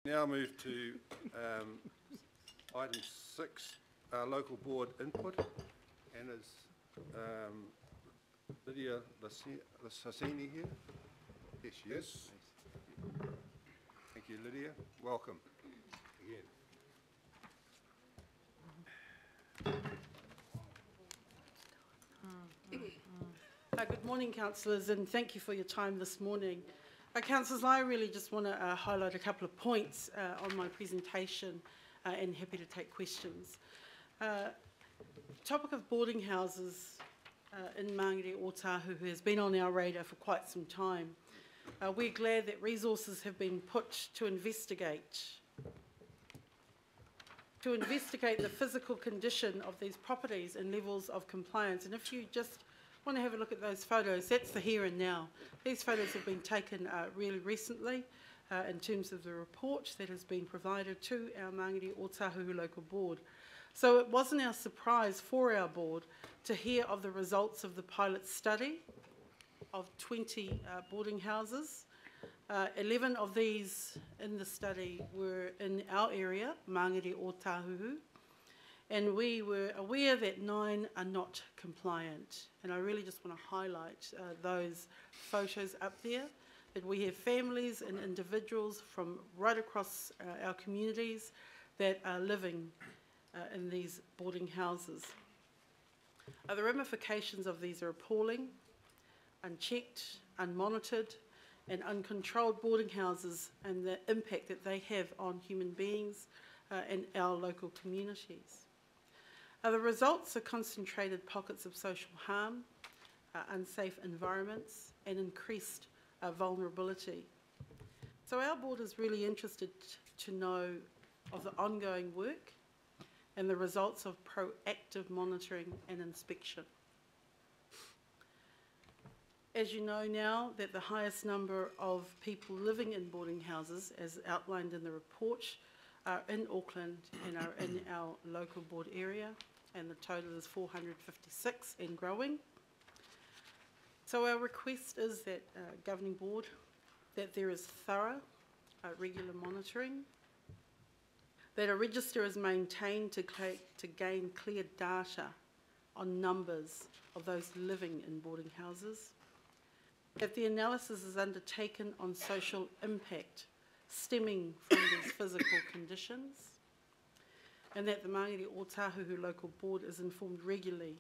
Now move to item 6, local board input, and is Lydia Sassini here? Yes, she is. Thank you, Lydia. Welcome again. Good morning, councillors, and thank you for your time this morning. Councillors, I really just want to highlight a couple of points on my presentation and happy to take questions. Topic of boarding houses in Māngere Otahu has been on our radar for quite some time. We're glad that resources have been put to investigate the physical condition of these properties and levels of compliance. And if you just want to have a look at those photos, that's the here and now. These photos have been taken really recently in terms of the report that has been provided to our Māngere Otahu local board. So it wasn't our surprise for our board to hear of the results of the pilot study of 20 boarding houses. 11 of these in the study were in our area, Māngere Otahu, and we were aware that 9 are not compliant. And I really just want to highlight those photos up there, that we have families and individuals from right across our communities that are living in these boarding houses. The ramifications of these are appalling. Unchecked, unmonitored and uncontrolled boarding houses and the impact that they have on human beings and our local communities. The results are concentrated pockets of social harm, unsafe environments and increased vulnerability. So our board is really interested to know of the ongoing work and the results of proactive monitoring and inspection. As you know now, that the highest number of people living in boarding houses, as outlined in the report, are in Auckland and are in our local board area, and the total is 456 and growing. So our request is that, Governing Board, that there is thorough, regular monitoring, that a register is maintained to gain clear data on numbers of those living in boarding houses, that the analysis is undertaken on social impact stemming from these physical conditions, and that the Māngere Otahu local board is informed regularly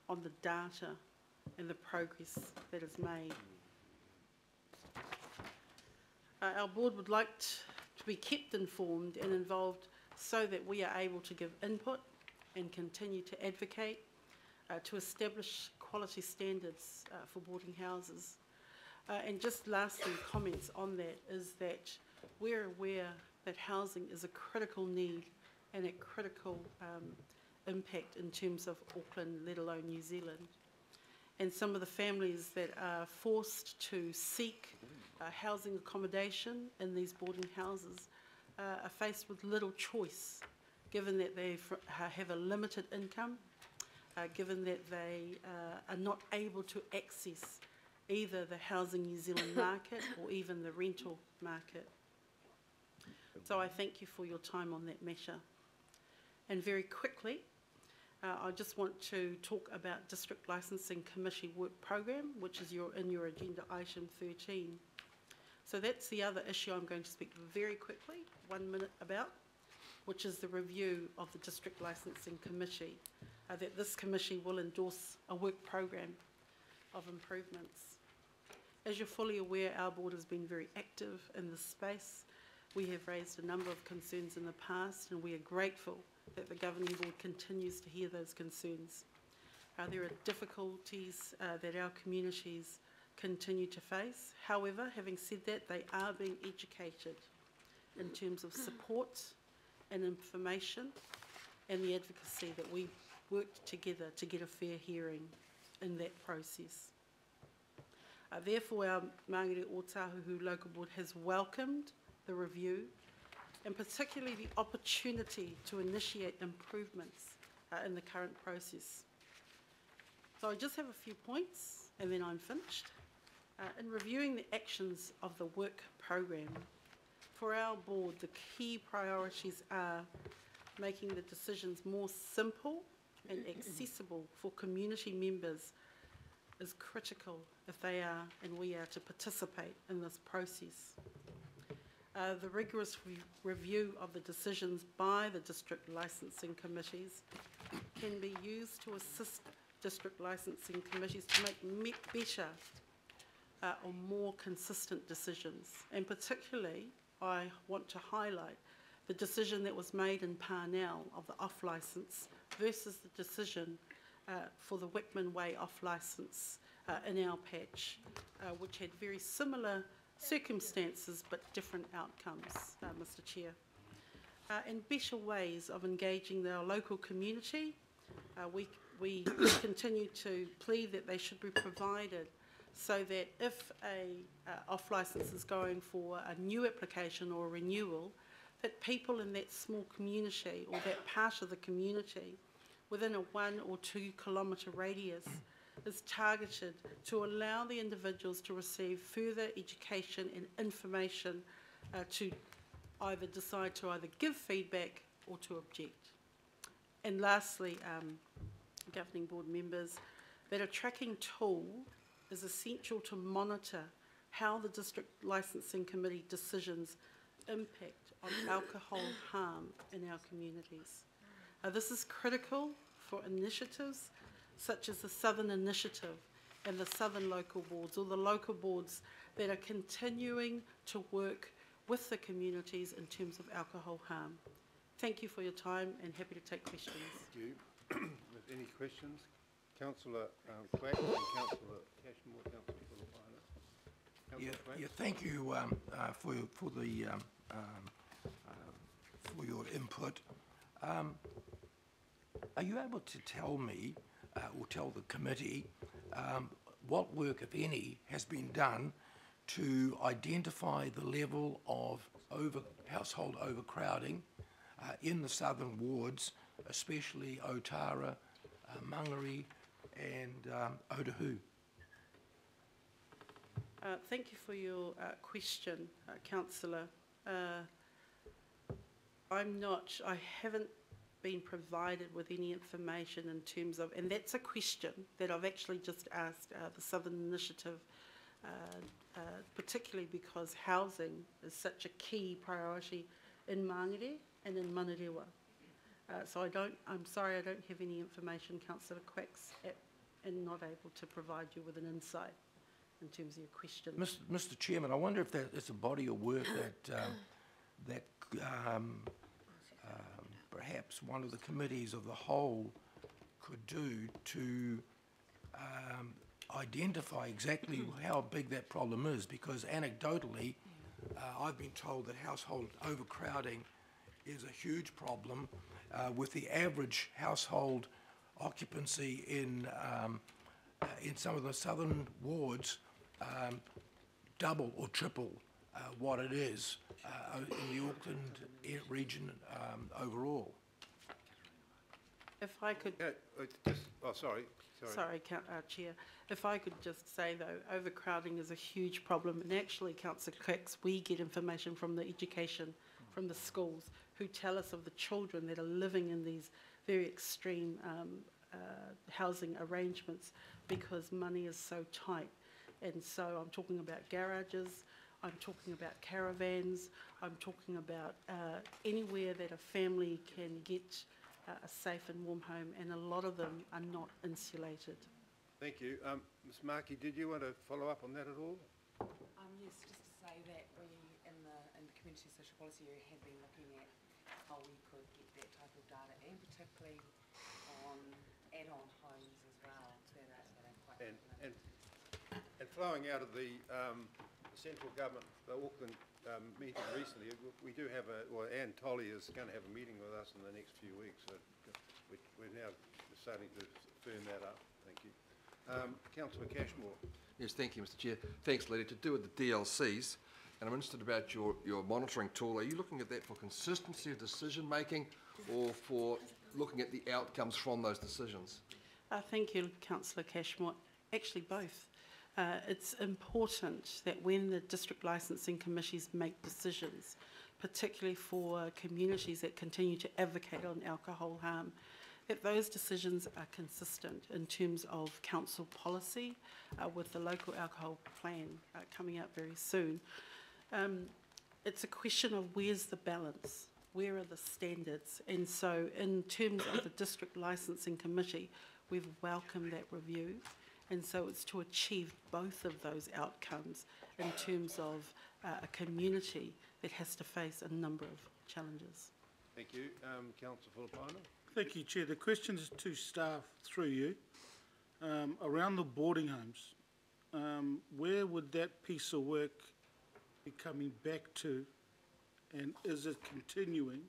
on the data and the progress that is made. Our board would like to be kept informed and involved so that we are able to give input and continue to advocate to establish quality standards for boarding houses. And just lastly, comments on that is that we're aware that housing is a critical need and a critical impact in terms of Auckland, let alone New Zealand. And some of the families that are forced to seek housing accommodation in these boarding houses are faced with little choice, given that they have a limited income, given that they are not able to access either the Housing New Zealand market or even the rental market. So I thank you for your time on that matter. And very quickly, I just want to talk about District Licensing Committee Work Programme, which is in your agenda item 13. So that's the other issue I'm going to speak very quickly, 1 minute about, which is the review of the District Licensing Committee, that this committee will endorse a work programme of improvements. As you're fully aware, our board has been very active in this space. We have raised a number of concerns in the past, and we are grateful that the Governing Board continues to hear those concerns. There are difficulties that our communities continue to face. However, having said that, they are being educated in terms of support and information and the advocacy that we worked together to get a fair hearing in that process. Therefore, our Māngere Otahu local board has welcomed the review and particularly the opportunity to initiate improvements in the current process. So I just have a few points and then I'm finished. In reviewing the actions of the work programme For our board, the key priorities are making the decisions more simple and accessible for community members is critical if they are and we are to participate in this process. The rigorous review of the decisions by the district licensing committees can be used to assist district licensing committees to make better or more consistent decisions. And particularly, I want to highlight the decision that was made in Parnell of the off-licence versus the decision for the Wickman Way off-licence in our patch, which had very similar circumstances but different outcomes, Mr. Chair. And better ways of engaging our local community. We continue to plead that they should be provided so that if a off-licence is going for a new application or a renewal, that people in that small community or that part of the community within a 1 or 2 kilometre radius is targeted to allow the individuals to receive further education and information to either decide to either give feedback or to object. And lastly, governing board members, that a tracking tool is essential to monitor how the district licensing committee decisions impact on alcohol harm in our communities. This is critical for initiatives such as the Southern Initiative and the Southern Local Boards, or the local boards that are continuing to work with the communities in terms of alcohol harm. Thank you for your time and happy to take questions. Thank you. Any questions? Councillor Quack and Councillor Cashmore, Councillor Philipina. Yeah, thank you for your input. Are you able to tell me, or tell the committee, what work, if any, has been done to identify the level of household overcrowding in the southern wards, especially Otara, Mangere and Otahu? Thank you for your question, Councillor. I haven't been provided with any information in terms of, and that's a question that I've actually just asked the Southern Initiative, particularly because housing is such a key priority in Mangere and in Manarewa. So I'm sorry I don't have any information, Councillor Quacks, and not able to provide you with an insight in terms of your question. Mr. Chairman, I wonder if it's a body of work that perhaps one of the committees of the whole could do to identify exactly how big that problem is, because anecdotally I've been told that household overcrowding is a huge problem, with the average household occupancy in some of the southern wards double or triple what it is in the Auckland region overall. If I could... Sorry, Chair. If I could just say, though, overcrowding is a huge problem. And actually, Councillor Quacks, we get information from the education, from the schools, who tell us of the children that are living in these very extreme housing arrangements because money is so tight. And so I'm talking about garages, I'm talking about caravans, I'm talking about anywhere that a family can get a safe and warm home, and a lot of them are not insulated. Thank you. Ms Markey, did you want to follow up on that at all? Yes, just to say that we in the community social policy area have been looking at how we could get that type of data, and particularly on add-on homes as well, that are quite and flowing out of the central government, the Auckland meeting recently, we do have Anne Tolley is going to have a meeting with us in the next few weeks, so we're now starting to firm that up. Thank you. Councillor Cashmore. Yes, thank you, Mr Chair. Thanks, Lady. To do with the DLCs, and I'm interested about your monitoring tool. Are you looking at that for consistency of decision making or for looking at the outcomes from those decisions? Thank you, Councillor Cashmore. Actually, both. It's important that when the district licensing committees make decisions, particularly for communities that continue to advocate on alcohol harm, that those decisions are consistent in terms of council policy with the local alcohol plan coming out very soon. It's a question of where's the balance, where are the standards, and so in terms of the District Licensing Committee, we've welcomed that review, and so it's to achieve both of those outcomes in terms of a community that has to face a number of challenges. Thank you. Councillor Filipino? Thank you, Chair. The question is to staff through you. Around the boarding homes, where would that piece of work be coming back to, and is it continuing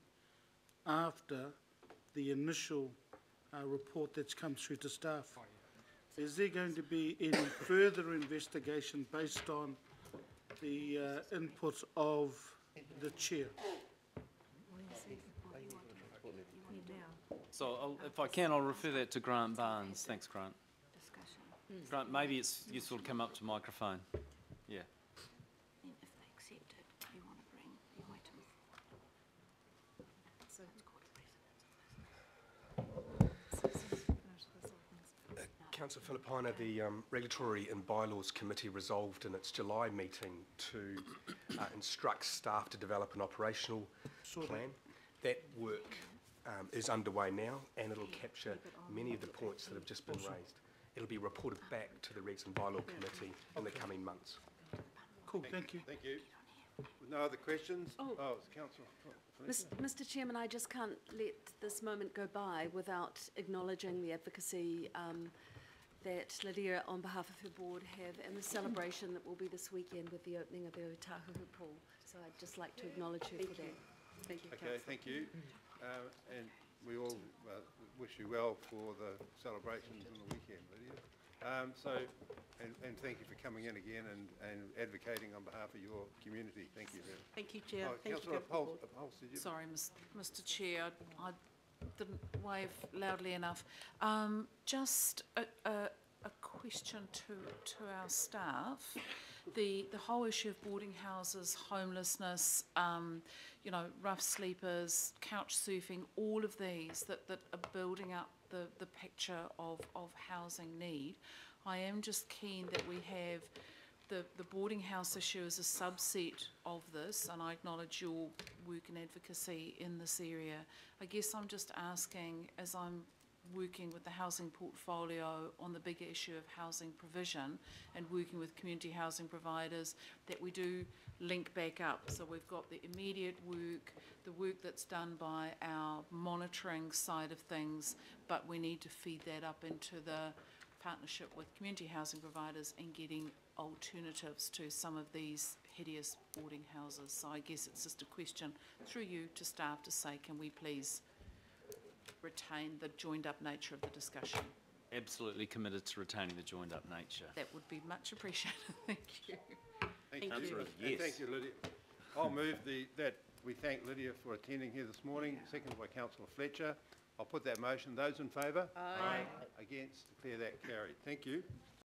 after the initial report that's come through to staff? Is there going to be any further investigation based on the input of the Chair? So if I can, I'll refer that to Grant Barnes. Thanks, Grant. Grant, maybe it's useful to come up to microphone. Yeah. And if they accept it, you want to bring the item forward. Councillor Filipina, the Regulatory and Bylaws Committee resolved in its July meeting to instruct staff to develop an operational plan. That work is underway now, and it'll capture many of the points that have just been raised. It'll be reported back to the Regs and Bylaw Committee in the coming months. Cool, thank you. Thank you. No other questions? Oh. It's Councillor. Mr. Chairman, I just can't let this moment go by without acknowledging the advocacy that Lydia, on behalf of her board, have, and the celebration that will be this weekend with the opening of the Otahuhu pool. So I'd just like to acknowledge her for that. Thank you, Okay, Councillor. thank you. And we all wish you well for the celebrations on the weekend, Lydia. And thank you for coming in again and advocating on behalf of your community. Thank you, really. Thank you, Chair. Thank you, Councillor Board. Pulse, did you? Sorry, Mr. Chair, I didn't wave loudly enough. Just a question to our staff. The whole issue of boarding houses, homelessness, you know, rough sleepers, couch surfing, all of these that are building up the picture of housing need. I am just keen that we have the boarding house issue as a subset of this, and I acknowledge your work and advocacy in this area. I guess I'm just asking, as I'm working with the housing portfolio on the bigger issue of housing provision and working with community housing providers, that we do link back up. So we've got the immediate work, the work that's done by our monitoring side of things, but we need to feed that up into the partnership with community housing providers and getting alternatives to some of these hideous boarding houses. So I guess it's just a question through you to staff to say, can we please retain the joined up nature of the discussion? Absolutely committed to retaining the joined up nature. That would be much appreciated. Thank you. Thank you. Councillor, And yes. thank you, Lydia. I'll move that we thank Lydia for attending here this morning, seconded by Councillor Fletcher. I'll put that motion. Those in favour? Aye. Against? Declare that carried. Thank you.